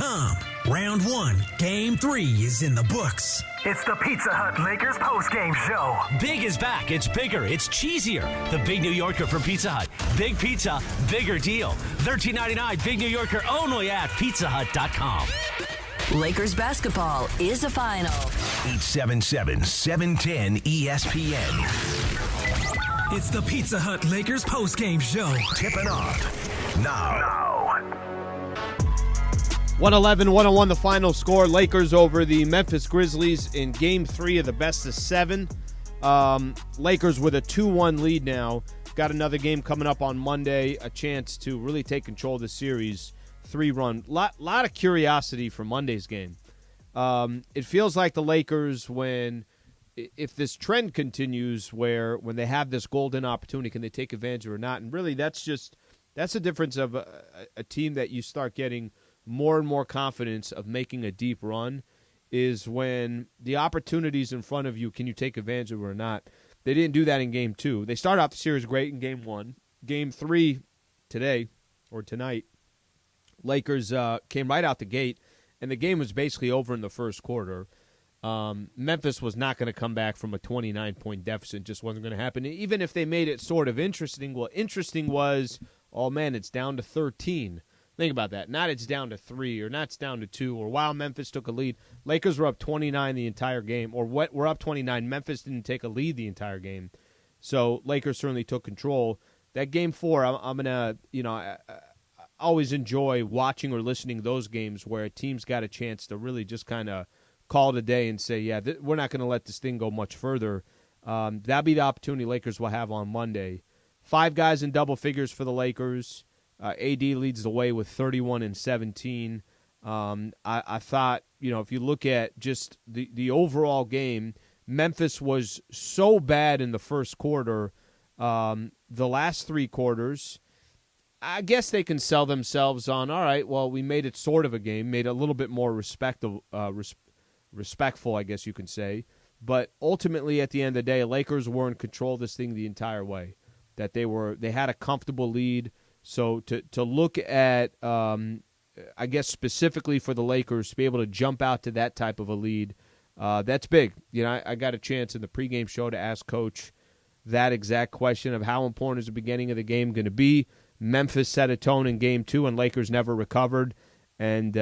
Pizza.com. Round 1, Game 3 is in the books. It's the Pizza Hut Lakers postgame show. Big is back. It's bigger. It's cheesier. The Big New Yorker from Pizza Hut. Big pizza, bigger deal. $13.99 Big New Yorker only at PizzaHut.com. Lakers basketball is a final. 877-710 ESPN. It's the Pizza Hut Lakers postgame show. Tipping off now. 111-101 the final score. Lakers over the Memphis Grizzlies in Game 3 of the best of 7. Lakers with a 2-1 lead now. Got another game coming up on Monday. A chance to really take control of the series. 3-run. Lot of curiosity for Monday's game. It feels like the Lakers, if this trend continues where when they have this golden opportunity, can they take advantage or not? And really that's the difference of a team that you start getting more and more confidence of making a deep run is when the opportunities in front of you, can you take advantage of it or not? They didn't do that in Game 2. They started off the series great in Game 1. Game 3 tonight, Lakers came right out the gate, and the game was basically over in the first quarter. Memphis was not going to come back from a 29-point deficit. It just wasn't going to happen. Even if they made it sort of interesting, what interesting was, oh, man, it's down to 13. Think about that. Not it's down to 3 or not it's down to 2 or while Memphis took a lead. Lakers were up 29 the entire game, or we're up 29. Memphis didn't take a lead the entire game. So Lakers certainly took control. That Game 4, I'm going to, I always enjoy watching or listening to those games where a team's got a chance to really just kind of call it a day and say, yeah, we're not going to let this thing go much further. That'll be the opportunity Lakers will have on Monday. 5 guys in double figures for the Lakers. AD leads the way with 31 and 17. I thought, if you look at just the overall game, Memphis was so bad in the first quarter. The last 3 quarters, I guess they can sell themselves on, all right, well, we made it sort of a game, made it a little bit more respectful, I guess you can say. But ultimately, at the end of the day, Lakers were in control of this thing the entire way. That they had a comfortable lead. So to look at, I guess specifically for the Lakers, to be able to jump out to that type of a lead, that's big. I got a chance in the pregame show to ask Coach that exact question of how important is the beginning of the game going to be. Memphis set a tone in Game 2, and Lakers never recovered. And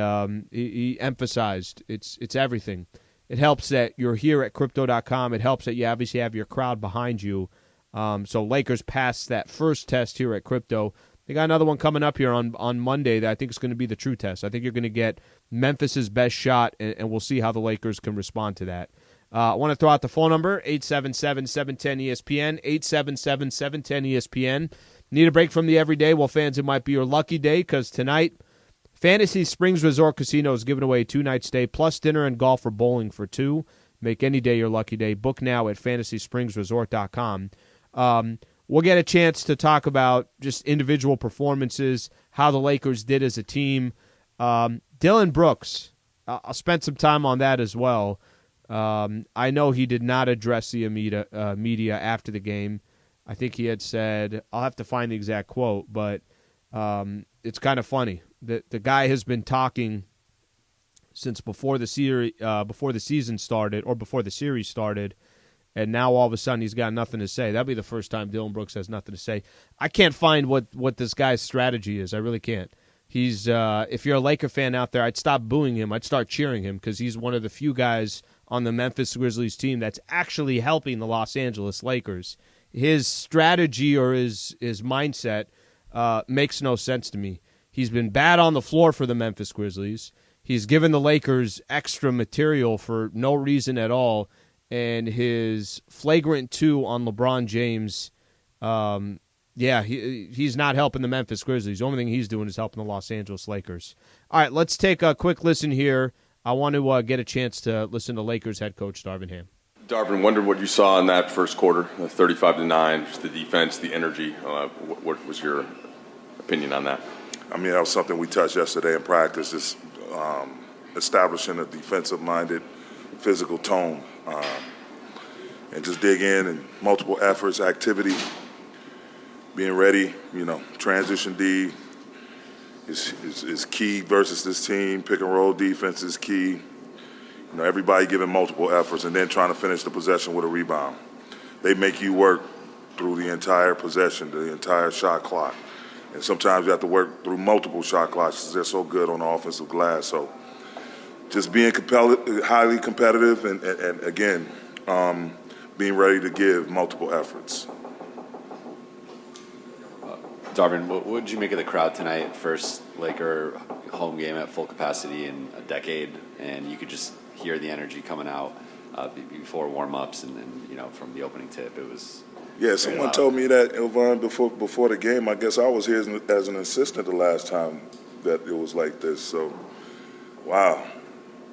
he emphasized it's everything. It helps that you're here at Crypto.com. It helps that you obviously have your crowd behind you. So Lakers passed that first test here at Crypto. They got another one coming up here on Monday that I think is going to be the true test. I think you're going to get Memphis's best shot, and we'll see how the Lakers can respond to that. I want to throw out the phone number, 877-710-ESPN, 877-710-ESPN. Need a break from the everyday? Well, fans, it might be your lucky day because tonight, Fantasy Springs Resort Casino is giving away a 2-night stay plus dinner and golf or bowling for 2. Make any day your lucky day. Book now at FantasySpringsResort.com. We'll get a chance to talk about just individual performances, how the Lakers did as a team. Dylan Brooks, I'll spend some time on that as well. I know he did not address the media after the game. I think he had said, I'll have to find the exact quote, but it's kind of funny. The guy has been talking since before the season started or before the series started. And now all of a sudden he's got nothing to say. That'll be the first time Dylan Brooks has nothing to say. I can't find what this guy's strategy is. I really can't. He's if you're a Laker fan out there, I'd stop booing him. I'd start cheering him because he's one of the few guys on the Memphis Grizzlies team that's actually helping the Los Angeles Lakers. His strategy or his mindset makes no sense to me. He's been bad on the floor for the Memphis Grizzlies. He's given the Lakers extra material for no reason at all. And his flagrant 2 on LeBron James, he's not helping the Memphis Grizzlies. The only thing he's doing is helping the Los Angeles Lakers. All right, let's take a quick listen here. I want to get a chance to listen to Lakers head coach Darvin Ham. Darvin, wondered what you saw in that first quarter, 35-9, just the defense, the energy. What was your opinion on that? I mean, that was something we touched yesterday in practice, just establishing a defensive-minded, physical tone. And just dig in and multiple efforts, activity, being ready, transition D, is key versus this team. Pick and roll defense is key. You know, everybody giving multiple efforts and then trying to finish the possession with a rebound. They make you work through the entire possession, the entire shot clock. And sometimes you have to work through multiple shot clocks because they're so good on the offensive glass. So just being highly competitive and again, being ready to give multiple efforts. Darvin, what did you make of the crowd tonight? First Laker home game at full capacity in a decade, and you could just hear the energy coming out before warm-ups and you know, from the opening tip. It was someone told me that, Ilvan, before the game. I guess I was here as an assistant the last time that it was like this. So, wow,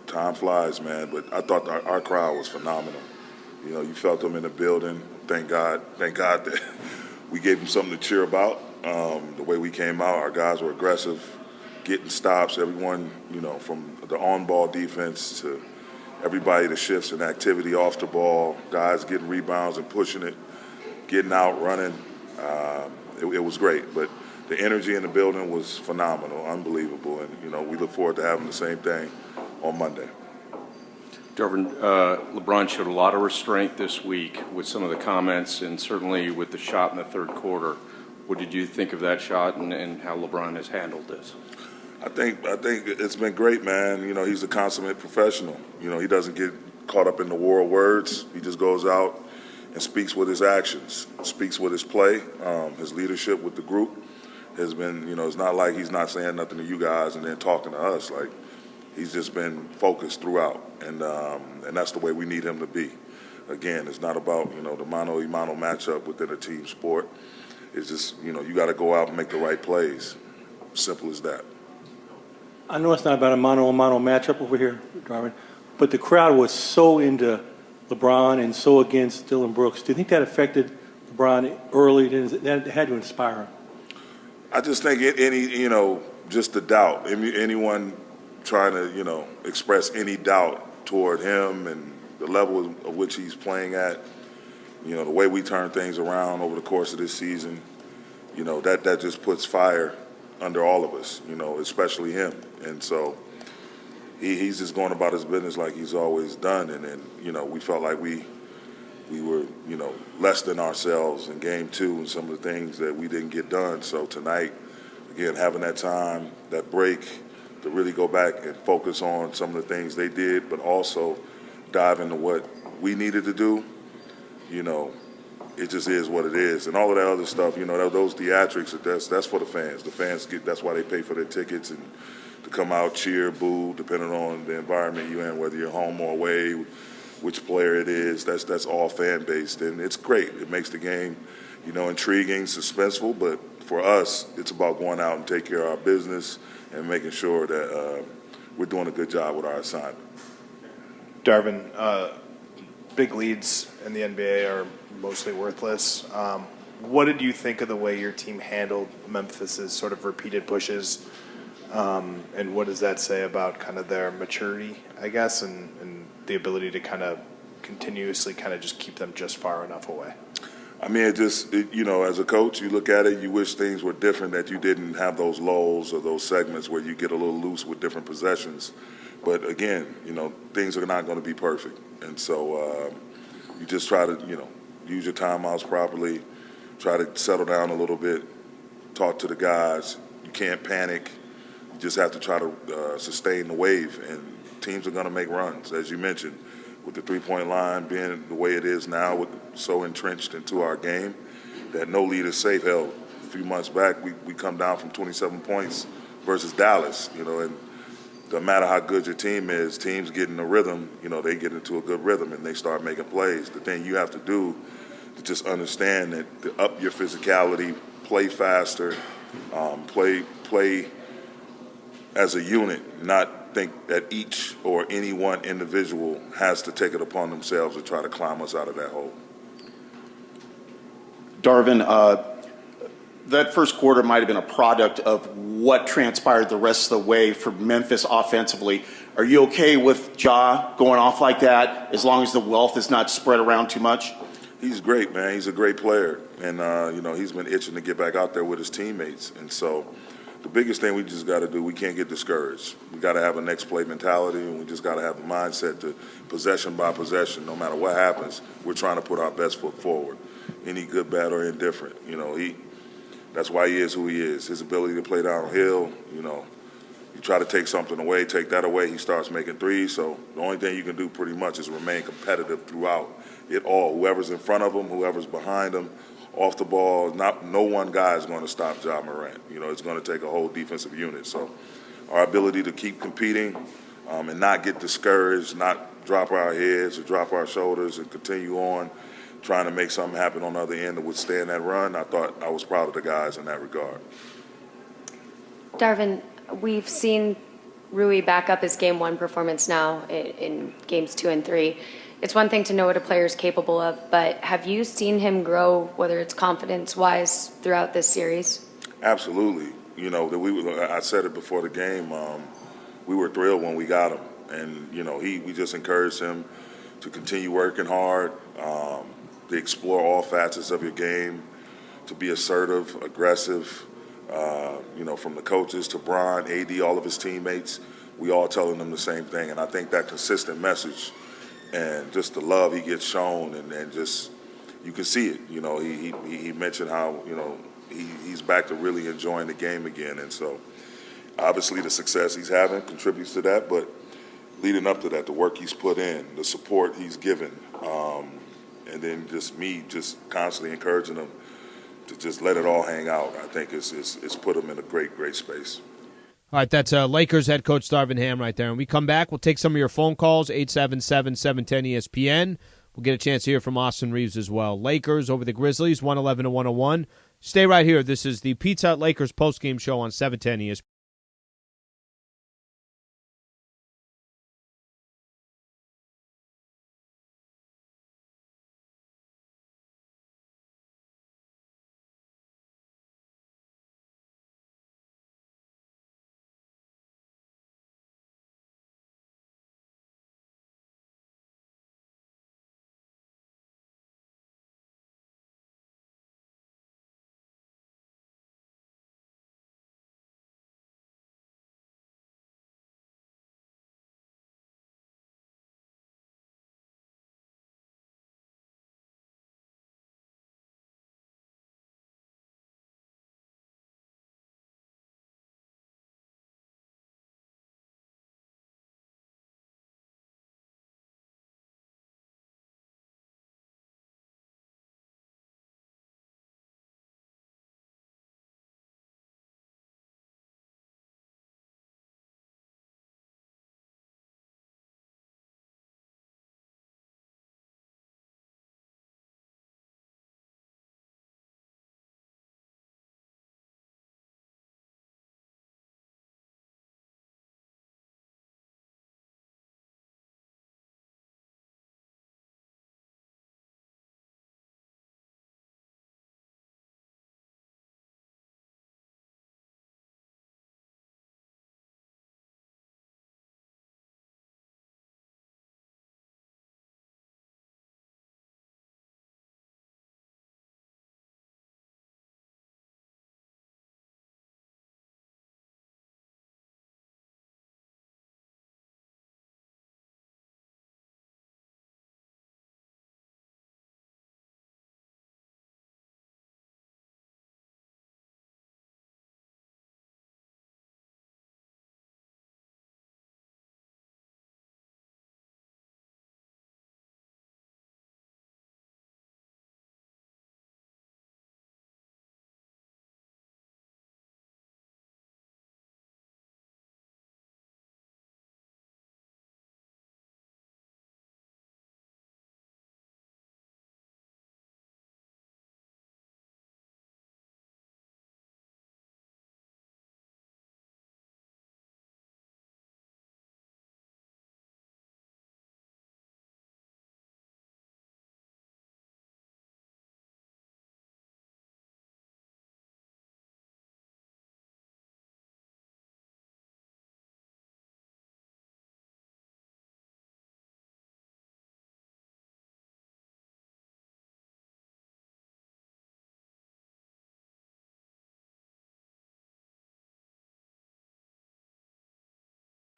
time flies, man. But I thought our crowd was phenomenal. You know, you felt them in the building. Thank God that we gave them something to cheer about. The way we came out, our guys were aggressive, getting stops. Everyone, you know, from the on-ball defense to everybody, the shifts and activity off the ball, guys getting rebounds and pushing it, getting out, running. It was great. But the energy in the building was phenomenal, unbelievable. And, you know, we look forward to having the same thing on Monday. Darvin, LeBron showed a lot of restraint this week with some of the comments and certainly with the shot in the third quarter. What did you think of that shot and how LeBron has handled this? I think it's been great, man. You know, he's a consummate professional. You know, he doesn't get caught up in the war of words. He just goes out and speaks with his actions, speaks with his play. His leadership with the group has been, you know, it's not like he's not saying nothing to you guys and then talking to us. Like, he's just been focused throughout, and that's the way we need him to be. Again, it's not about, you know, the mano-a-mano matchup within a team sport. It's just, you know, you got to go out and make the right plays. Simple as that. I know it's not about a mano-a-mano matchup over here, Darvin, but the crowd was so into LeBron and so against Dylan Brooks. Do you think that affected LeBron early? That had to inspire him? I just think just the doubt. Anyone trying to, you know, express any doubt toward him and the level of which he's playing at, you know, the way we turn things around over the course of this season, you know, that just puts fire under all of us, you know, especially him. And so he's just going about his business like he's always done. And then, you know, we felt like we were, you know, less than ourselves in game two and some of the things that we didn't get done. So tonight, again, having that time, that break to really go back and focus on some of the things they did, but also dive into what we needed to do, you know, it just is what it is. And all of that other stuff, you know, those theatrics, that's for the fans. The fans that's why they pay for their tickets and to come out, cheer, boo, depending on the environment you're in, whether you're home or away, which player it is. That's all fan-based, and it's great. It makes the game, you know, intriguing, suspenseful, but for us, it's about going out and take care of our business and making sure that we're doing a good job with our assignment. Darvin, big leads in the NBA are mostly worthless. What did you think of the way your team handled Memphis's sort of repeated pushes? And what does that say about kind of their maturity, I guess, and the ability to kind of continuously kind of just keep them just far enough away? I mean, you know, as a coach, you look at it, you wish things were different, that you didn't have those lulls or those segments where you get a little loose with different possessions. But again, you know, things are not going to be perfect. And so you just try to, you know, use your timeouts properly, try to settle down a little bit, talk to the guys. You can't panic. You just have to try to sustain the wave. And teams are going to make runs, as you mentioned, with the three-point line being the way it is now, so entrenched into our game that no lead is safe. Hell, a few months back, we come down from 27 points versus Dallas, you know, and no matter how good your team is, teams get in a rhythm, you know, they get into a good rhythm and they start making plays. The thing you have to do to just understand that to up your physicality, play faster, play as a unit, not think that each or any one individual has to take it upon themselves to try to climb us out of that hole. Darvin, that first quarter might have been a product of what transpired the rest of the way for Memphis offensively. Are you okay with Ja going off like that as long as the wealth is not spread around too much? He's great, man. He's a great player. And, you know, he's been itching to get back out there with his teammates. And so the biggest thing we just got to do, we can't get discouraged. We got to have a next play mentality, and we just got to have a mindset to possession by possession. No matter what happens, we're trying to put our best foot forward, any good, bad, or indifferent. That's why he is who he is. His ability to play downhill, you try to take something away, take that away, he starts making threes. So the only thing you can do pretty much is remain competitive throughout it all. Whoever's in front of him, whoever's behind him, off the ball, no one guy is going to stop Ja Morant. It's going to take a whole defensive unit. So our ability to keep competing and not get discouraged, not drop our heads or drop our shoulders and continue on trying to make something happen on the other end to withstand that run, I thought I was proud of the guys in that regard. Darvin, we've seen Rui back up his Game 1 performance now in Games 2 and 3. It's one thing to know what a player is capable of, but have you seen him grow, whether it's confidence-wise, throughout this series? Absolutely. I said it before the game. We were thrilled when we got him, and we just encouraged him to continue working hard, to explore all facets of your game, to be assertive, aggressive. From the coaches to Bron, AD, all of his teammates, we all telling them the same thing. And I think that consistent message and just the love he gets shown, and just you can see it. He mentioned how he's back to really enjoying the game again, and so obviously the success he's having contributes to that. But leading up to that, the work he's put in, the support he's given, and then just me just constantly encouraging him to just let it all hang out, I think it's put him in a great, great space. All right, that's Lakers head coach Darvin Ham right there. When we come back, we'll take some of your phone calls, 877-710-ESPN. We'll get a chance to hear from Austin Reaves as well. Lakers over the Grizzlies, 111-101. Stay right here. This is the Pizza Hut Lakers postgame show on 710 ESPN.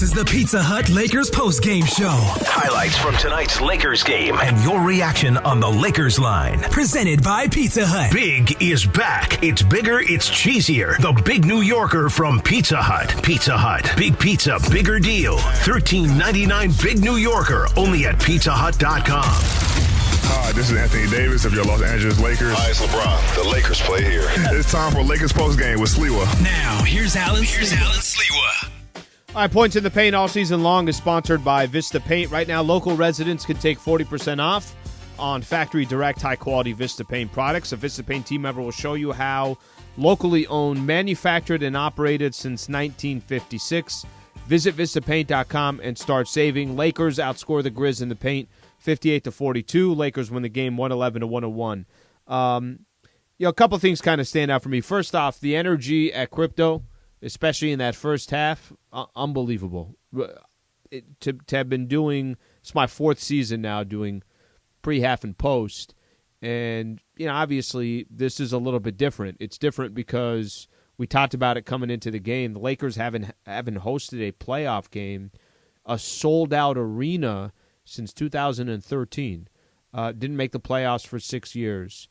is the Pizza Hut Lakers postgame show. Highlights from tonight's Lakers game and your reaction on the Lakers line. Presented by Pizza Hut. Big is back. It's bigger, it's cheesier. The Big New Yorker from Pizza Hut. Pizza Hut. Big pizza, bigger deal. $13.99 Big New Yorker, only at pizzahut.com. Hi, this is Anthony Davis of your Los Angeles Lakers. Hi, it's LeBron. The Lakers play here. It's time for Lakers postgame with Sliwa. Now, here's Allen Sliwa. All right, Points in the Paint all season long is sponsored by Vista Paint. Right now, local residents can take 40% off on factory direct high-quality Vista Paint products. A Vista Paint team member will show you how locally owned, manufactured, and operated since 1956. Visit VistaPaint.com and start saving. Lakers outscore the Grizz in the paint 58-42. Lakers win the game 111-101. A couple things kind of stand out for me. First off, the energy at Crypto, especially in that first half, unbelievable. To have been doing, it's my fourth season now doing pre-half and post, and obviously this is a little bit different. It's different because we talked about it coming into the game. The Lakers haven't hosted a playoff game, a sold-out arena since 2013. Didn't make the playoffs for 6 years.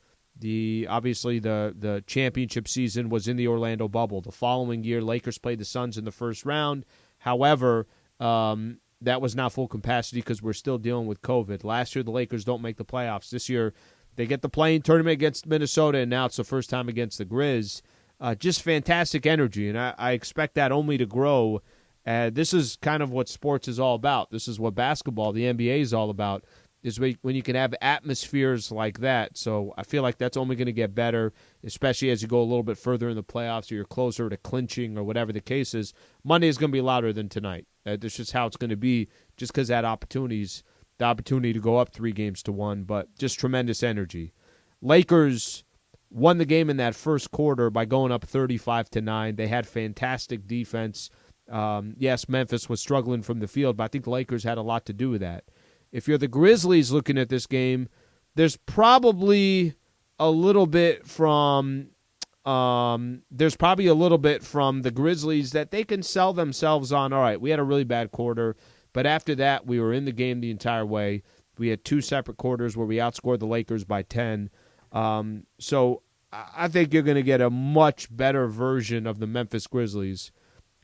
Obviously the championship season was in the Orlando bubble. The following year, Lakers played the Suns in the first round. However, that was not full capacity because we're still dealing with COVID. Last year, the Lakers don't make the playoffs. This year, they get the play-in tournament against Minnesota, and now it's the first time against the Grizz. Just fantastic energy, and I expect that only to grow. This is kind of what sports is all about. This is what basketball, the NBA, is all about, is when you can have atmospheres like that. So I feel like that's only going to get better, especially as you go a little bit further in the playoffs or you're closer to clinching or whatever the case is. Monday is going to be louder than tonight. That's just how it's going to be, just because that the opportunity to go up 3-1, but just tremendous energy. Lakers won the game in that first quarter by going up 35-9. They had fantastic defense. Yes, Memphis was struggling from the field, but I think the Lakers had a lot to do with that. If you're the Grizzlies looking at this game, there's probably a little bit from the Grizzlies that they can sell themselves on. All right, we had a really bad quarter, but after that, we were in the game the entire way. We had 2 separate quarters where we outscored the Lakers by 10. So I think you're going to get a much better version of the Memphis Grizzlies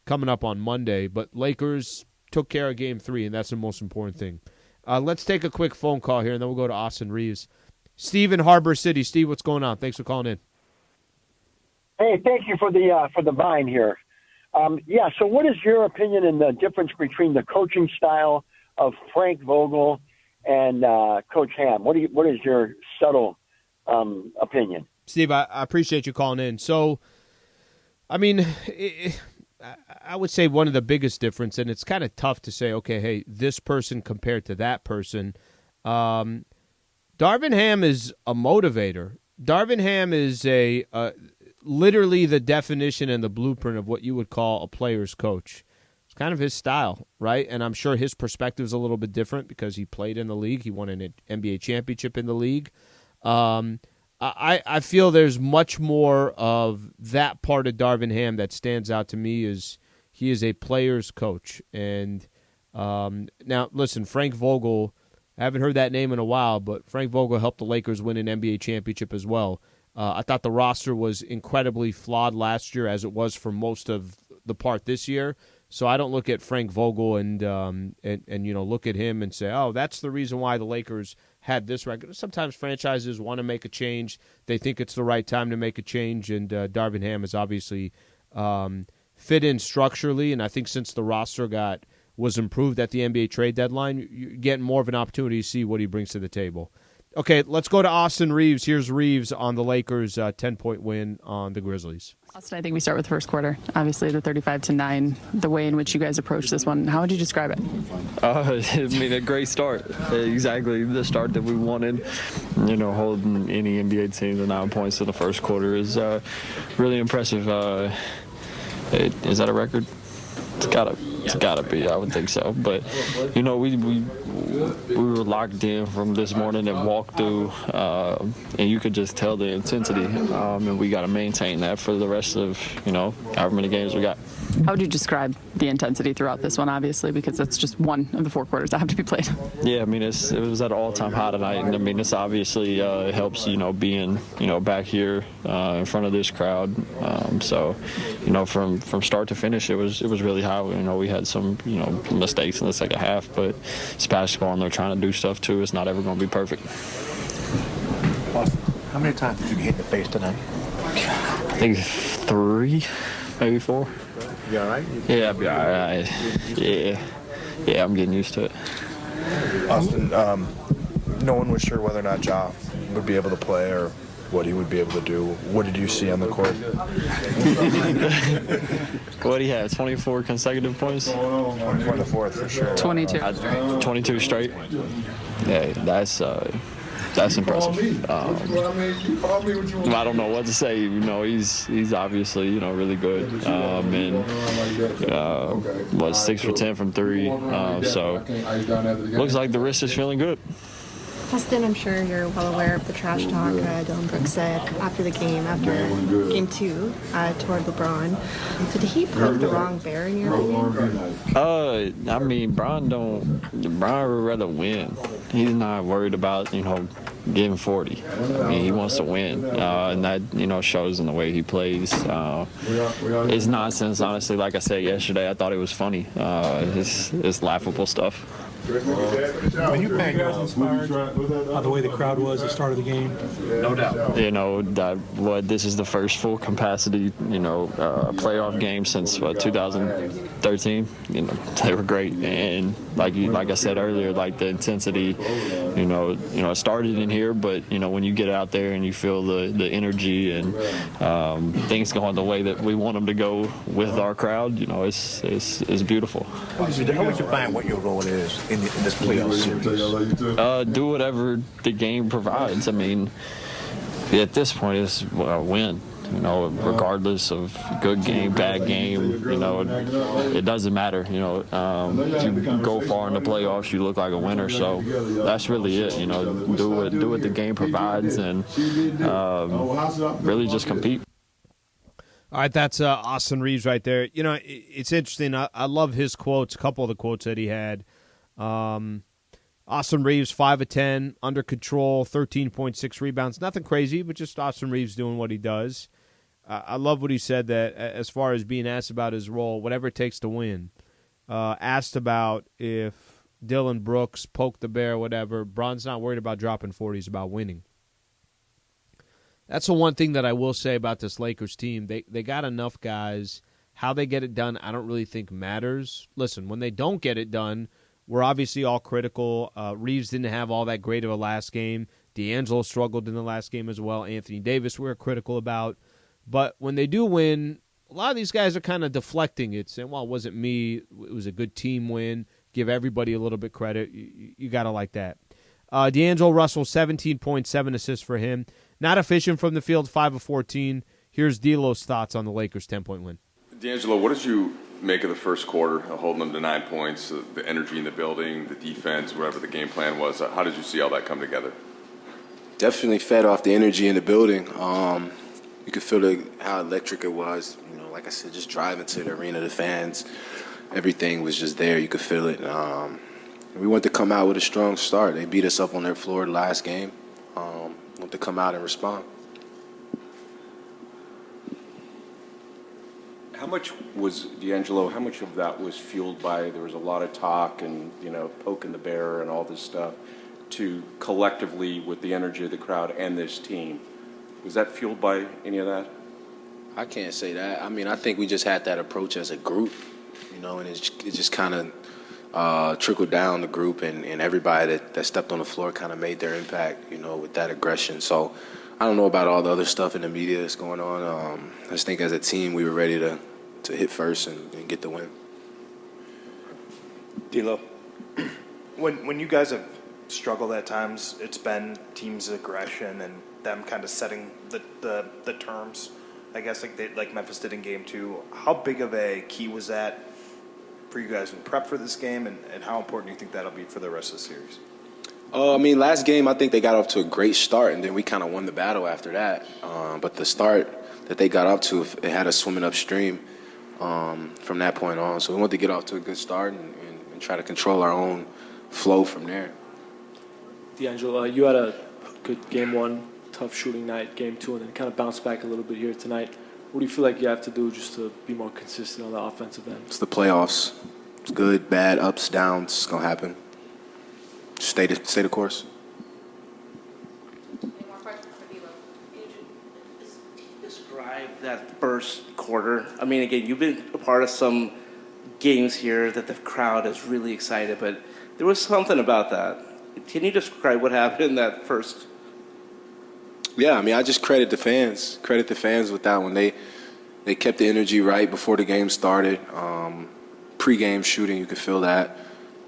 coming up on Monday. But Lakers took care of Game 3, and that's the most important thing. Let's take a quick phone call here, and then we'll go to Austin Reaves. Steve in Harbor City. Steve, what's going on? Thanks for calling in. Hey, thank you for the vine here. So what is your opinion in the difference between the coaching style of Frank Vogel and Coach Ham? What is your subtle opinion? Steve, I appreciate you calling in. So, I mean, I would say one of the biggest difference, and it's kind of tough to say, okay, hey, this person compared to that person. Darvin Ham is a motivator. Darvin Ham is literally the definition and the blueprint of what you would call a player's coach. It's kind of his style, right? And I'm sure his perspective is a little bit different because he played in the league. He won an NBA championship in the league. I feel there's much more of that part of Darvin Ham that stands out to me. Is he is a player's coach. And now, listen, Frank Vogel, I haven't heard that name in a while, but Frank Vogel helped the Lakers win an NBA championship as well. I thought the roster was incredibly flawed last year, as it was for most of the part this year. So I don't look at Frank Vogel and look at him and say, oh, that's the reason why the Lakers had this record. Sometimes franchises want to make a change. They think it's the right time to make a change, and Darvin Ham has obviously fit in structurally, and I think since the roster was improved at the NBA trade deadline, you're getting more of an opportunity to see what he brings to the table. Okay, let's go to Austin Reaves. Here's Reaves on the Lakers' 10-point win on the Grizzlies. Austin, I think we start with the first quarter. Obviously, the 35-9, the way in which you guys approached this one. How would you describe it? A great start. Exactly the start that we wanted. Holding any NBA team to 9 points in the first quarter is really impressive. Is that a record? It's gotta be. I would think so. But we were locked in from this morning and walked through, and you could just tell the intensity. And we got to maintain that for the rest of however many games we got. How would you describe the intensity throughout this one? Obviously, because that's just one of the 4 quarters that have to be played. Yeah, I mean it was at an all-time high tonight, and I mean this obviously helps being back here in front of this crowd. So from start to finish, it was really high. We had some mistakes in the second half, but it's basketball and they're trying to do stuff too. It's not ever going to be perfect. Austin, how many times did you get hit in the face tonight? I think 3, maybe 4. You all right? Yeah, I'll be all right. Yeah, I'm getting used to it. Austin, no one was sure whether or not Ja would be able to play or what he would be able to do. What did you see on the court? What did he have? 24 consecutive points? 24 in the fourth for sure. 22. 22 straight. Yeah, that's impressive. I don't know what to say. He's obviously really good. And was 6 for 10 from 3. So looks like the wrist is feeling good. Austin, I'm sure you're well aware of the trash talk Dillon Brooks said after the game, after game 2, toward LeBron. So did he poke the wrong bear in your opinion? I mean, Bron would rather win. He's not worried about, getting 40. I mean, he wants to win, and that, shows in the way he plays. It's nonsense, honestly. Like I said yesterday, I thought it was funny. It's laughable stuff. When you played, guys inspired by the way the crowd was at the start of the game? No doubt. This is the first full capacity, playoff game since 2013. They were great, and like I said earlier, the intensity, it started in here, but when you get out there and you feel the energy and things going the way that we want them to go with our crowd, it's beautiful. How would you find what your role is in this playoff series? Do whatever the game provides. I mean, at this point, it's a win. Regardless of good game, bad game, it doesn't matter. If you go far in the playoffs, you look like a winner. So that's really it. Do what the game provides and really just compete. All right, that's Austin Reaves right there. It's interesting. I love his quotes, a couple of the quotes that he had. Austin Reaves, 5 of 10, under control, 13.6 rebounds. Nothing crazy, but just Austin Reaves doing what he does. I love what he said, that as far as being asked about his role, whatever it takes to win. Asked about if Dillon Brooks poked the bear, whatever. Bron's not worried about dropping 40. He's about winning. That's the one thing that I will say about this Lakers team. They got enough guys. How they get it done, I don't really think matters. Listen, when they don't get it done, we're obviously all critical. Reaves didn't have all that great of a last game. D'Angelo struggled in the last game as well. Anthony Davis we're critical about. But when they do win, a lot of these guys are kind of deflecting it, saying, well, it wasn't me. It was a good team win. Give everybody a little bit credit. You got to like that. D'Angelo Russell, 17.7 assists for him. Not efficient from the field, 5 of 14. Here's D'Lo's thoughts on the Lakers' 10-point win. D'Angelo, what did you make of the first quarter, holding them to 9 points, the energy in the building, the defense, whatever the game plan was? How did you see all that come together? Definitely fed off the energy in the building. You could feel how electric it was. Like I said, just driving to the arena, the fans, everything was just there. You could feel it. We wanted to come out with a strong start. They beat us up on their floor the last game. Want to come out and respond. How much was, D'Angelo, how much of that was fueled by, there was a lot of talk and, poking the bear and all this stuff, to collectively with the energy of the crowd and this team? Was that fueled by any of that? I can't say that. I mean, I think we just had that approach as a group, and it just kind of trickled down the group, and everybody that stepped on the floor kind of made their impact, with that aggression. So I don't know about all the other stuff in the media that's going on. I just think as a team we were ready to hit first and get the win. D'Lo, when you guys have struggled at times, it's been teams' aggression and them kind of setting the terms, I guess, like Memphis did in Game 2. How big of a key was that for you guys in prep for this game, and how important do you think that'll be for the rest of the series? I mean, last game, I think they got off to a great start, and then we kind of won the battle after that. But the start that they got up to, it had us swimming upstream from that point on. So we wanted to get off to a good start and try to control our own flow from there. D'Angelo, you had a good game one, tough shooting night, game two, and then kind of bounced back a little bit here tonight. What do you feel like you have to do just to be more consistent on the offensive end? It's the playoffs. It's good, bad, ups, downs. It's going to happen. Stay the course. Describe that first quarter. I mean, again, you've been a part of some games here that the crowd is really excited, but there was something about that. Can you describe what happened in that first? Yeah, I mean, I just credit the fans. Credit the fans with that one. They kept the energy right before the game started. Pre-game shooting, you could feel that.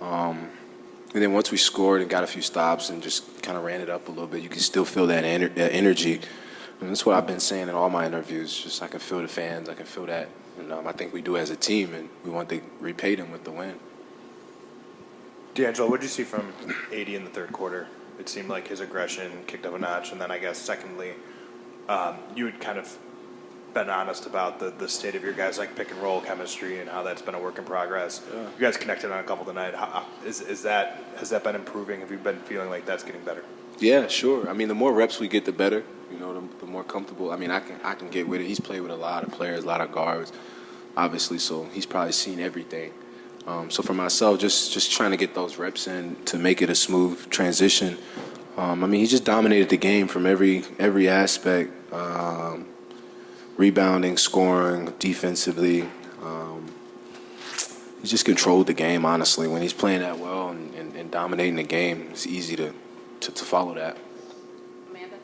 And then once we scored and got a few stops and just kind of ran it up a little bit, you can still feel that energy. And that's what I've been saying in all my interviews. Just I can feel the fans. I can feel that. And I think we do as a team, and we want to repay them with the win. D'Angelo, what did you see from AD in the third quarter? It seemed like his aggression kicked up a notch. And then I guess, secondly, you had kind of been honest about the state of your guys' like pick and roll chemistry and how that's been a work in progress. Yeah. You guys connected on a couple tonight. Has that been improving? Have you been feeling like that's getting better? Yeah, sure. I mean, the more reps we get, the better. The more comfortable. I mean, I can get with it. He's played with a lot of players, a lot of guards, obviously. So he's probably seen everything. So for myself, just trying to get those reps in to make it a smooth transition. I mean, he just dominated the game from every aspect. Rebounding, scoring, defensively. He just controlled the game, honestly. When he's playing that well and dominating the game, it's easy to follow that. Amanda?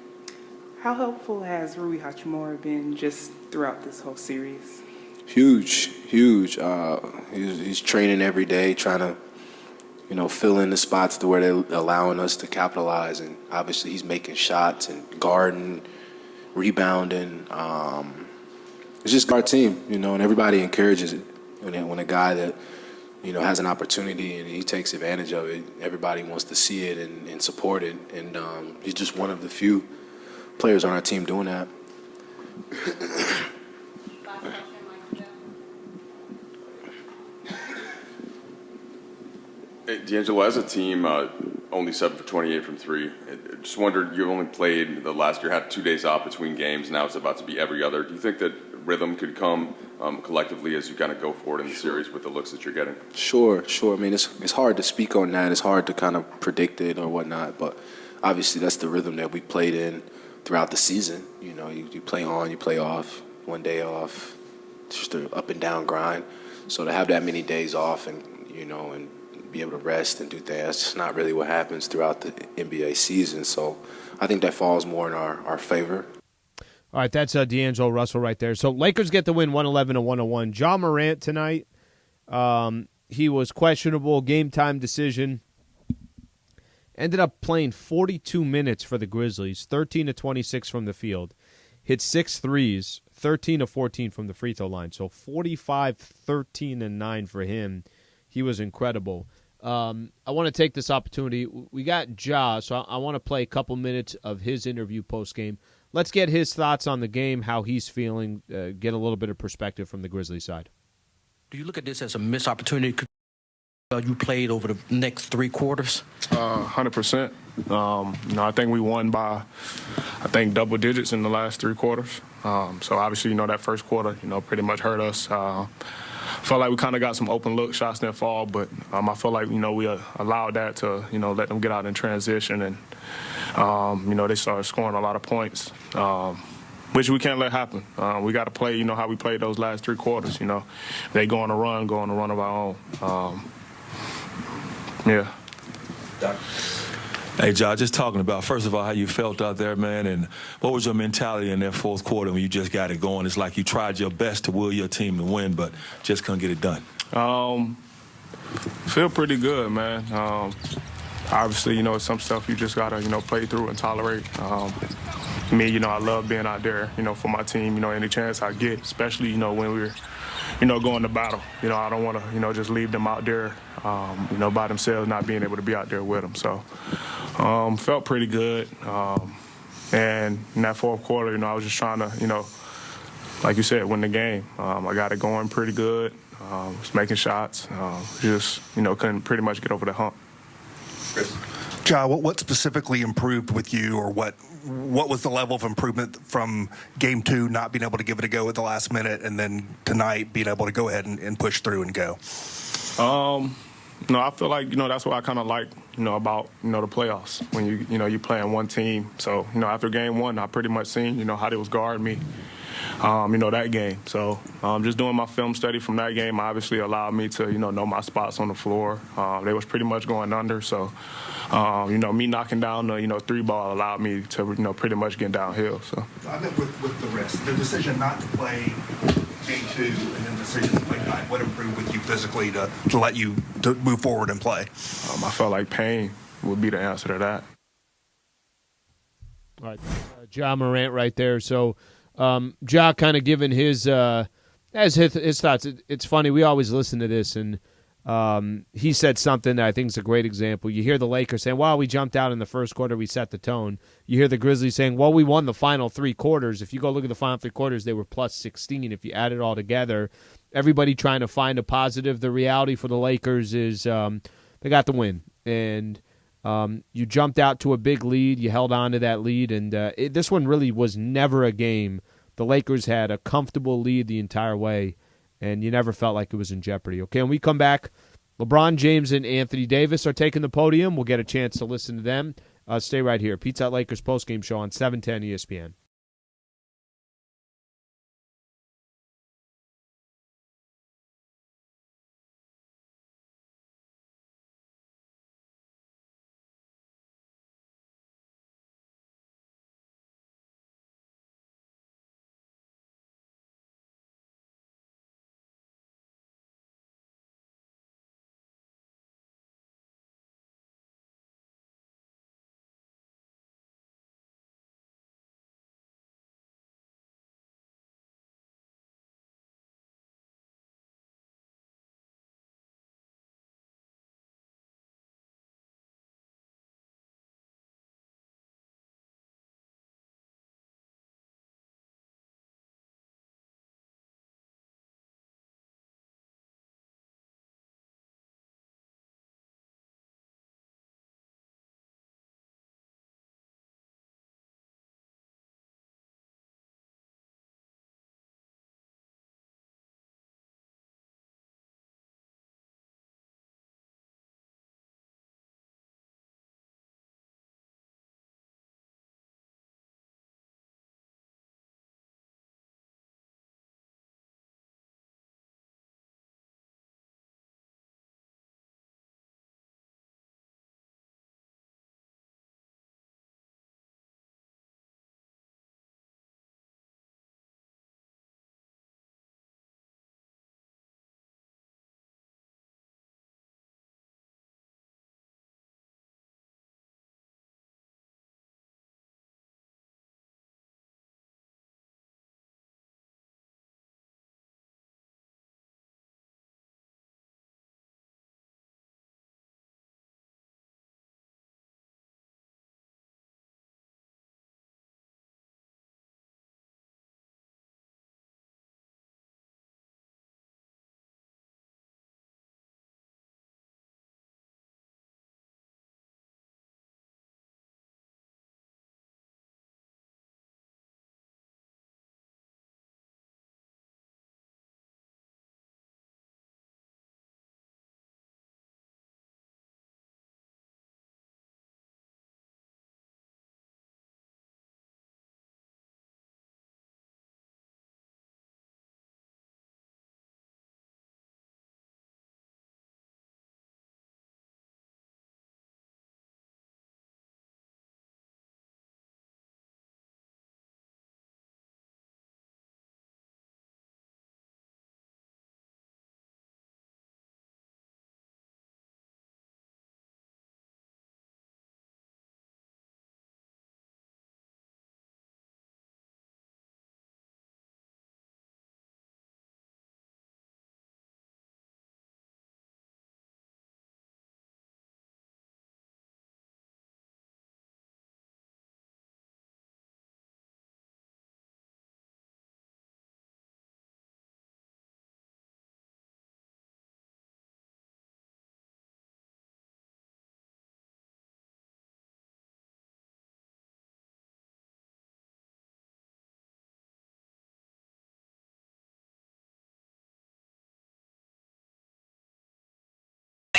How helpful has Rui Hachimura been just throughout this whole series? Huge. He's training every day, trying to, fill in the spots to where they're allowing us to capitalize. And obviously he's making shots and guarding, rebounding. It's just our team, and everybody encourages it. When a guy that, has an opportunity and he takes advantage of it, everybody wants to see it and support it. And he's just one of the few players on our team doing that. Hey, D'Angelo, as a team, only 7 for 28 from three. Just wondered, you only played the last year, had 2 days off between games. Now it's about to be every other. Do you think that rhythm could come collectively as you kind of go forward in the series with the looks that you're getting? Sure. I mean, it's hard to speak on that. It's hard to kind of predict it or whatnot. But obviously that's the rhythm that we played in throughout the season. You play on, you play off, 1 day off, just an up and down grind. So to have that many days off and be able to rest and do things, that's just not really what happens throughout the NBA season. So I think that falls more in our favor. All right, that's D'Angelo Russell right there. So Lakers get the win 111-101. Ja Morant tonight, he was questionable, game-time decision. Ended up playing 42 minutes for the Grizzlies, 13 of 26 from the field. Hit 6 threes, 13 of 14 from the free throw line. So 45, 13, and 9 for him. He was incredible. I want to take this opportunity. We got Ja, so I want to play a couple minutes of his interview post-game. Let's get his thoughts on the game, how he's feeling, get a little bit of perspective from the Grizzlies side. Do you look at this as a missed opportunity you played over the next 3 quarters? 100%. I think we won by, double digits in the last 3 quarters. So obviously, that first quarter, pretty much hurt us. Felt like we kind of got some open look shots that fall, but I feel like, we allowed that to, let them get out in transition. And, they started scoring a lot of points, which we can't let happen. We got to play, how we played those last 3 quarters, They go on a run of our own. Yeah. Hey, Josh, just talking about, first of all, how you felt out there, man, and what was your mentality in that fourth quarter when you just got it going? It's like you tried your best to will your team to win, but just couldn't get it done. Feel pretty good, man. Obviously, some stuff you just got to, play through and tolerate. Me, I love being out there, for my team, any chance I get, especially, when we're, going to battle. I don't want to, just leave them out there, by themselves, not being able to be out there with them. So, felt pretty good. And in that fourth quarter, I was just trying to, like you said, win the game. I got it going pretty good. Was making shots. Just, couldn't pretty much get over the hump. Ja, what specifically improved with you, or what was the level of improvement from game 2, not being able to give it a go at the last minute, and then tonight being able to go ahead and push through and go? No, I feel like, that's what I kind of like, about, the playoffs, when you playing one team. So, after game 1, I pretty much seen, how they was guarding me, that game. So just doing my film study from that game obviously allowed me to, know my spots on the floor. They was pretty much going under. So, me knocking down the, 3 ball allowed me to, pretty much get downhill. So I meant with the rest, the decision not to play game 2 and then the decision to play tonight, what improved with you physically to let you to move forward and play? I felt like pain would be the answer to that. All right, Ja Morant right there. So, Ja kind of giving his thoughts. It's funny. We always listen to this, and he said something that I think is a great example. You hear the Lakers saying, well, we jumped out in the first quarter. We set the tone. You hear the Grizzlies saying, well, we won the final 3 quarters. If you go look at the final 3 quarters, they were plus 16. If you add it all together, everybody trying to find a positive. The reality for the Lakers is they got the win. And you jumped out to a big lead. You held on to that lead. And this one really was never a game. The Lakers had a comfortable lead the entire way, and you never felt like it was in jeopardy. Okay, when we come back, LeBron James and Anthony Davis are taking the podium. We'll get a chance to listen to them. Stay right here. Pizza Hut Lakers postgame show on 710 ESPN.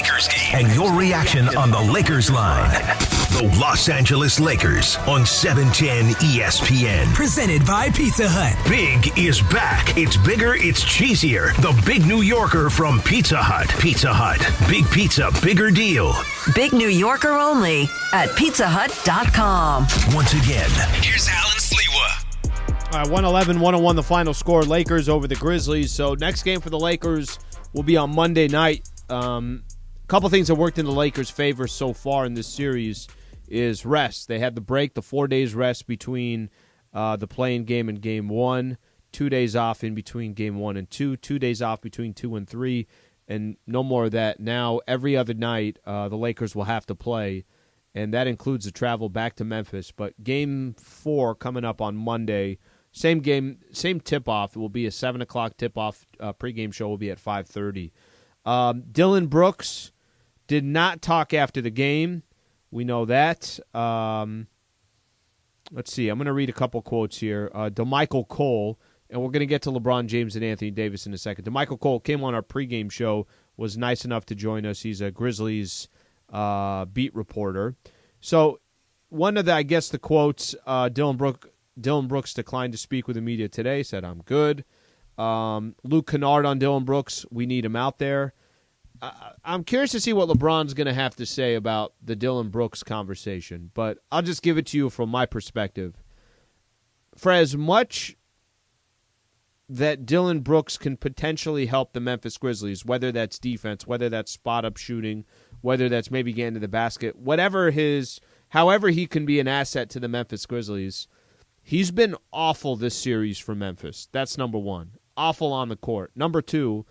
Lakers game. And your reaction on the Lakers line. The Los Angeles Lakers on 710 ESPN. Presented by Pizza Hut. Big is back. It's bigger, it's cheesier. The Big New Yorker from Pizza Hut. Pizza Hut. Big pizza, bigger deal. Big New Yorker only at pizzahut.com. Once again, Here's Allen Sliwa. All right, 111-101 the final score. Lakers over the Grizzlies. So next game for the Lakers will be on Monday night. Couple things that worked in the Lakers' favor so far in this series is rest. They had the break, the 4 days rest between the play-in game and game 1, 2 days off in between game 1 and 2, 2 days off between 2 and 3, and no more of that. Now, every other night, the Lakers will have to play, and that includes the travel back to Memphis. But game 4 coming up on Monday, same game, same tip-off. It will be a 7 o'clock tip-off. Pregame show will be at 5:30. Dylan Brooks did not talk after the game. We know that. Let's see. I'm going to read a couple quotes here. DeMichael Cole, and we're going to get to LeBron James and Anthony Davis in a second. DeMichael Cole came on our pregame show, was nice enough to join us. He's a Grizzlies beat reporter. So one of the, I guess, the quotes, Dylan Brooks declined to speak with the media today, said, I'm good. Luke Kennard on Dylan Brooks, we need him out there. I'm curious to see what LeBron's going to have to say about the Dylan Brooks conversation, but I'll just give it to you from my perspective. For as much that Dylan Brooks can potentially help the Memphis Grizzlies, whether that's defense, whether that's spot-up shooting, whether that's maybe getting to the basket, however he can be an asset to the Memphis Grizzlies, he's been awful this series for Memphis. That's number one. Awful on the court. Number two,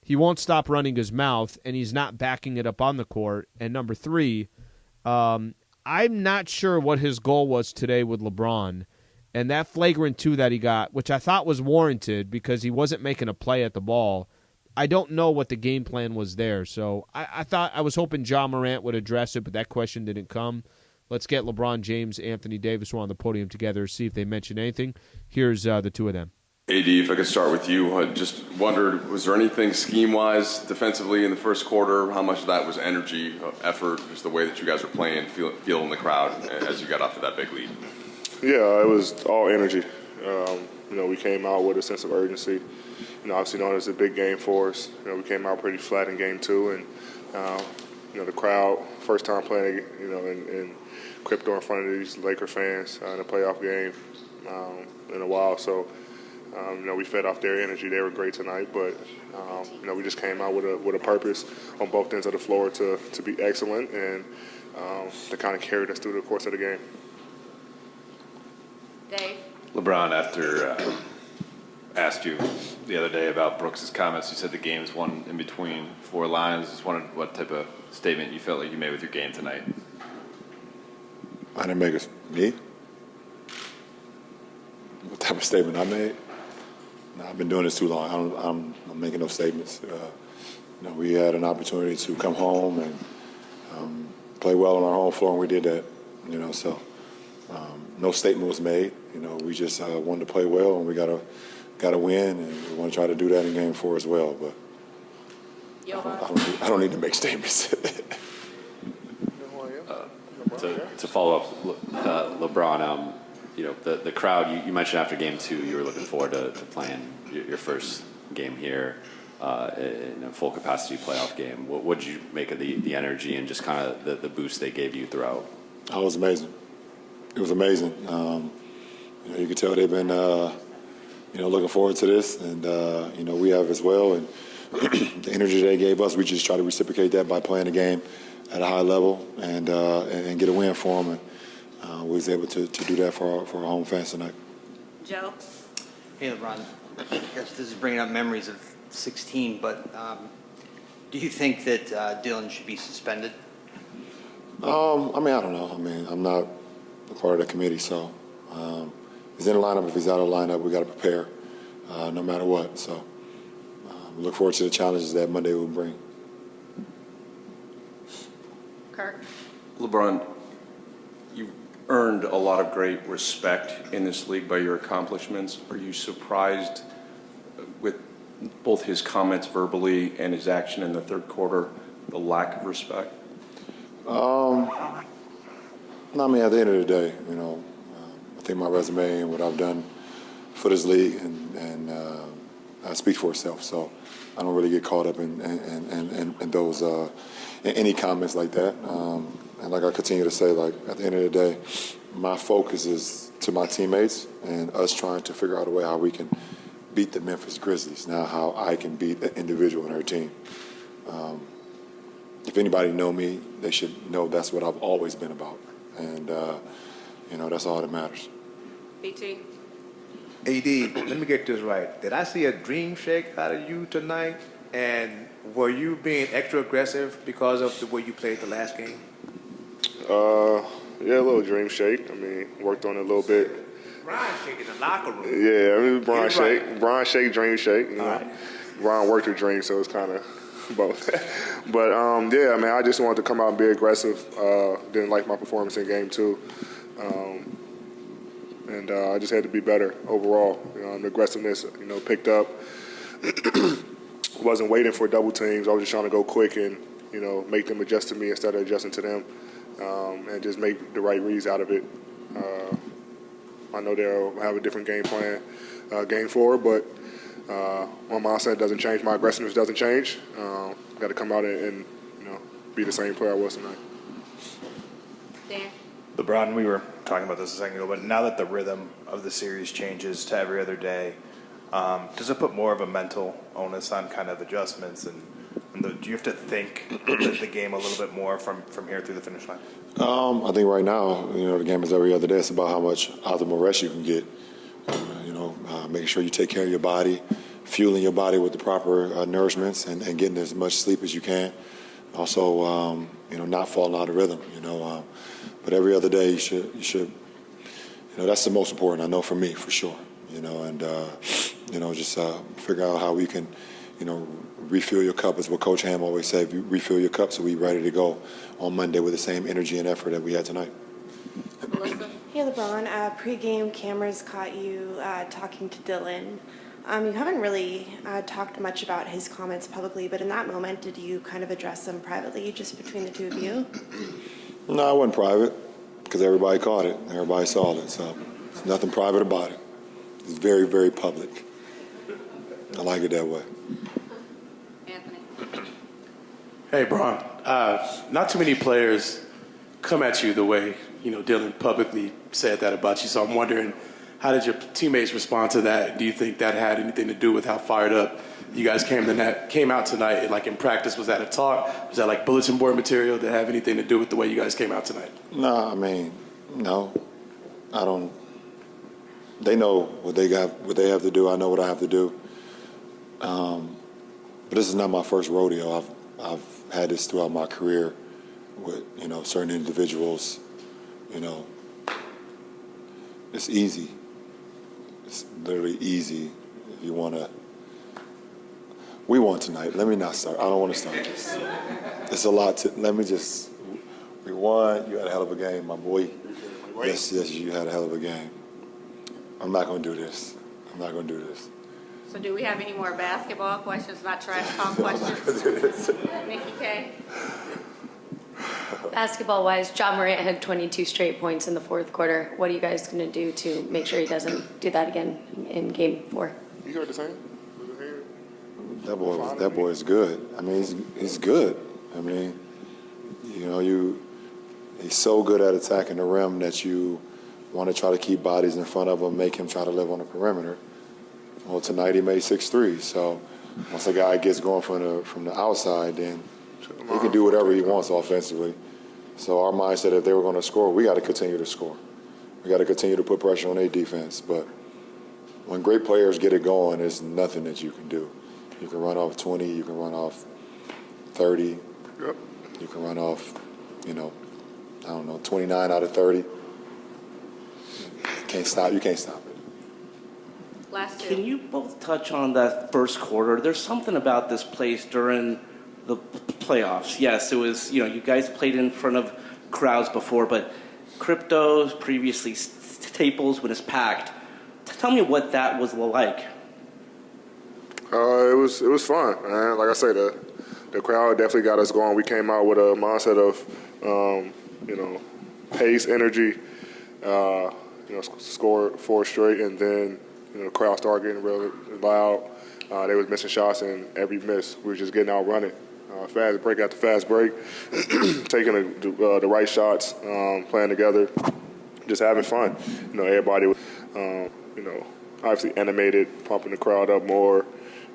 he won't stop running his mouth, and he's not backing it up on the court. And number three, I'm not sure what his goal was today with LeBron. And that flagrant 2 that he got, which I thought was warranted because he wasn't making a play at the ball, I don't know what the game plan was there. So I was hoping Ja Morant would address it, but that question didn't come. Let's get LeBron James, Anthony Davis, who are on the podium together, see if they mention anything. Here's the two of them. AD, if I could start with you, I just wondered, was there anything scheme-wise defensively in the first quarter? How much of that was energy, effort, just the way that you guys were playing, feeling the crowd as you got off to that big lead? Yeah, it was all energy. We came out with a sense of urgency. Obviously knowing it's a big game for us. We came out pretty flat in game 2, and the crowd, first time playing, in crypto in front of these Laker fans in a playoff game in a while. So, we fed off their energy. They were great tonight, but we just came out with a purpose on both ends of the floor to be excellent and to kind of carry us through the course of the game. Dave? LeBron, after asked you the other day about Brooks' comments, you said the game's won in between 4 lines. Just wondered what type of statement you felt like you made with your game tonight. I didn't make me? What type of statement I made? No, I've been doing this too long. I'm making no statements. We had an opportunity to come home and play well on our home floor, and we did that. So no statement was made. We just wanted to play well, and we got to win, and we want to try to do that in game 4 as well. But I don't need to make statements. To follow up, LeBron, the crowd, you mentioned after game 2 you were looking forward to playing your first game here in a full capacity playoff game. What did you make of the energy and just kind of the boost they gave you throughout? Oh, it was amazing. It was amazing. You could tell they've been, looking forward to this, and we have as well. And the energy they gave us, we just try to reciprocate that by playing the game at a high level and get a win for them. And we was able to do that for our home fans tonight. Joe? Hey, LeBron. I guess this is bringing up memories of 16, but do you think that Dylan should be suspended? I don't know. I'm not a part of the committee, so he's in the lineup. If he's out of the lineup, we got to prepare no matter what. So look forward to the challenges that Monday will bring. Kirk? LeBron, you've earned a lot of great respect in this league by your accomplishments. Are you surprised with both his comments verbally and his action in the third quarter the lack of respect? No, I mean, at the end of the day, I think my resume and what I've done for this league and speaks for itself. So I don't really get caught up in those in any comments like that. And like I continue to say, like at the end of the day, my focus is to my teammates and us trying to figure out a way how we can beat the Memphis Grizzlies. Now, how I can beat an individual in our team. If anybody know me, they should know that's what I've always been about. And, that's all that matters. BT. AD, let me get this right. Did I see a dream shake out of you tonight? And were you being extra aggressive because of the way you played the last game? Yeah, a little dream shake. I mean, worked on it a little bit. Brian shake in the locker room. Yeah, I mean, Brian Get it shake. right. Brian shake, dream shake. You know. All right. Brian worked her dream, so it's kind of both. But, yeah, I mean, I just wanted to come out and be aggressive. Didn't like my performance in game 2. And I just had to be better overall. The aggressiveness, picked up. Wasn't waiting for double teams. I was just trying to go quick and, make them adjust to me instead of adjusting to them, and just make the right reads out of it. I know they'll have a different game plan game 4, but my mindset doesn't change. My aggressiveness doesn't change. Got to come out and be the same player I was tonight. Dan. LeBron, we were talking about this a second ago, but now that the rhythm of the series changes to every other day, does it put more of a mental onus on kind of adjustments? And do you have to think the game a little bit more from here through the finish line? I think right now, the game is every other day. It's about how much optimal rest you can get. Making sure you take care of your body, fueling your body with the proper nourishments, and getting as much sleep as you can. Also, not falling out of rhythm. But every other day, you should. That's the most important. I know for me, for sure. And just figure out how we can, refill your cup. Is what Coach Ham always said. You refill your cup so we're ready to go on Monday with the same energy and effort that we had tonight. Hey, LeBron. Pre-game cameras caught you talking to Dylan. You haven't really talked much about his comments publicly, but in that moment, did you kind of address them privately, just between the two of you? No, it wasn't private because everybody caught it. Everybody saw it. So there's nothing private about it. It's very, very public. I like it that way. Hey, Bron. Not too many players come at you the way, Dylan publicly said that about you. So I'm wondering, how did your teammates respond to that? Do you think that had anything to do with how fired up you guys came out tonight? Like in practice, was that a talk? Was that like bulletin board material? Did it have anything to do with the way you guys came out tonight? No, I mean, no. I don't. They know what they have to do. I know what I have to do. But this is not my first rodeo. I've had this throughout my career with certain individuals. It's easy. It's literally easy if you want to. We won tonight. Let me not start. I don't want to start this. It's a lot to. Let me just. We won. You had a hell of a game, my boy. Yes, you had a hell of a game. I'm not going to do this. So do we have any more basketball questions, not trash talk questions? Nikki K. Basketball-wise, Ja Morant had 22 straight points in the fourth quarter. What are you guys going to do to make sure he doesn't do that again in Game 4? You heard the same? That boy is good. I mean, he's good. I mean, he's so good at attacking the rim that you want to try to keep bodies in front of him, make him try to live on the perimeter. Well, tonight he made 6 threes. So once a guy gets going from the outside, then he can do whatever he wants offensively. So our mindset, if they were going to score, we got to continue to score. We got to continue to put pressure on their defense. But when great players get it going, there's nothing that you can do. You can run off 20. You can run off 30. Yep. You can run off, 29 out of 30. You can't stop it. Can you both touch on that first quarter? There's something about this place during the playoffs. Yes, it was, you guys played in front of crowds before, but Cryptos, previously Staples, when it's packed. Tell me what that was like. It was fun, man. Like I say, the the crowd definitely got us going. We came out with a mindset of, pace, energy, scored 4 straight, and then, the crowd started getting really loud. They was missing shots, and every miss, we were just getting out running. Fast break after fast break, taking the right shots, playing together, just having fun. Everybody was, obviously animated, pumping the crowd up more.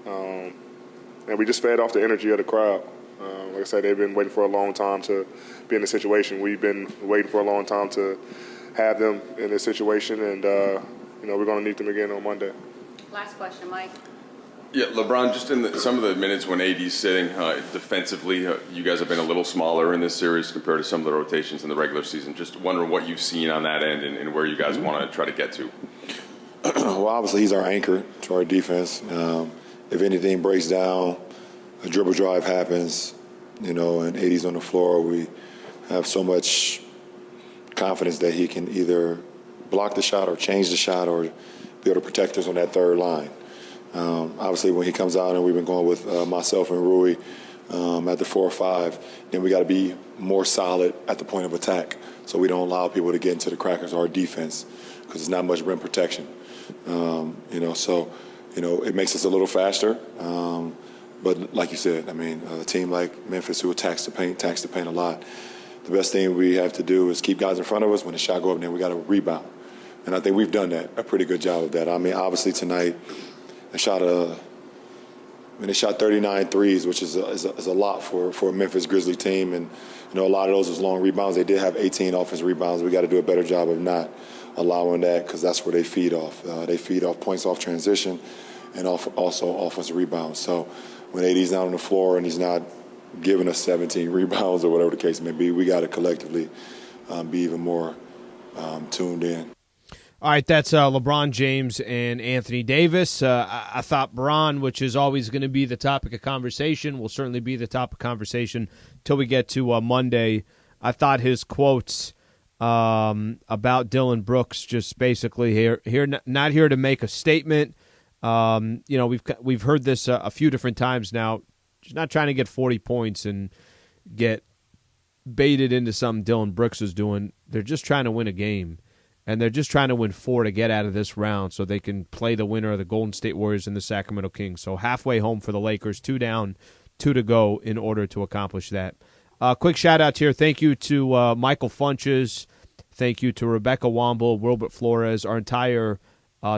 And we just fed off the energy of the crowd. Like I said, they've been waiting for a long time to be in this situation. We've been waiting for a long time to have them in this situation, and, we're going to need them again on Monday. Last question, Mike. Yeah, LeBron, just in some of the minutes when AD's sitting defensively, you guys have been a little smaller in this series compared to some of the rotations in the regular season. Just wondering what you've seen on that end and where you guys want to try to get to. Well, obviously he's our anchor to our defense. If anything breaks down, a dribble drive happens, and AD's on the floor, we have so much confidence that he can either block the shot or change the shot or be able to protect us on that third line. Obviously, when he comes out, and we've been going with myself and Rui at the 4 or 5, then we got to be more solid at the point of attack so we don't allow people to get into the crackers or our defense because there's not much rim protection. It makes us a little faster. But like you said, a team like Memphis who attacks the paint a lot, the best thing we have to do is keep guys in front of us. When the shot go up, then we got to rebound. And I think we've done that, a pretty good job of that. Obviously tonight, they shot 39 threes, which is a lot for a Memphis Grizzly team. And, a lot of those was long rebounds. They did have 18 offensive rebounds. We got to do a better job of not allowing that because that's where they feed off. They feed off points off transition and also offensive rebounds. So when AD's not on the floor and he's not giving us 17 rebounds or whatever the case may be, we got to collectively be even more tuned in. All right, that's LeBron James and Anthony Davis. I thought Bron, which is always going to be the topic of conversation, will certainly be the topic of conversation till we get to Monday. I thought his quotes about Dylan Brooks just basically not here to make a statement. We've heard this a few different times now. Just not trying to get 40 points and get baited into something Dylan Brooks is doing. They're just trying to win a game. And they're just trying to win 4 to get out of this round so they can play the winner of the Golden State Warriors and the Sacramento Kings. So halfway home for the Lakers, 2 down, 2 to go in order to accomplish that. Quick shout-out here. Thank you to Michael Funches. Thank you to Rebecca Womble, Wilbert Flores, our entire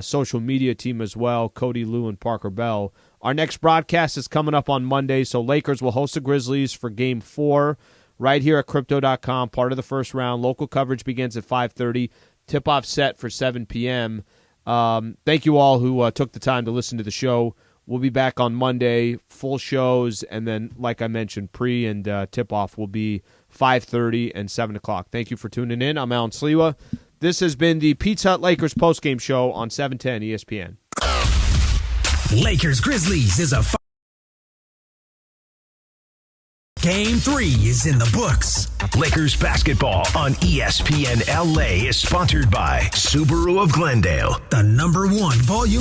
social media team as well, Cody Liu and Parker Bell. Our next broadcast is coming up on Monday, so Lakers will host the Grizzlies for Game 4 right here at Crypto.com, part of the first round. Local coverage begins at 5:30. Tip-off set for 7 p.m. Thank you all who took the time to listen to the show. We'll be back on Monday, full shows, and then, like I mentioned, pre and tip-off will be 5:30 and 7 o'clock. Thank you for tuning in. I'm Allen Sliwa. This has been the Pizza Hut Lakers postgame show on 710 ESPN. Lakers Grizzlies is a Game 3 is in the books. Lakers basketball on ESPN LA is sponsored by Subaru of Glendale. The #1 volume.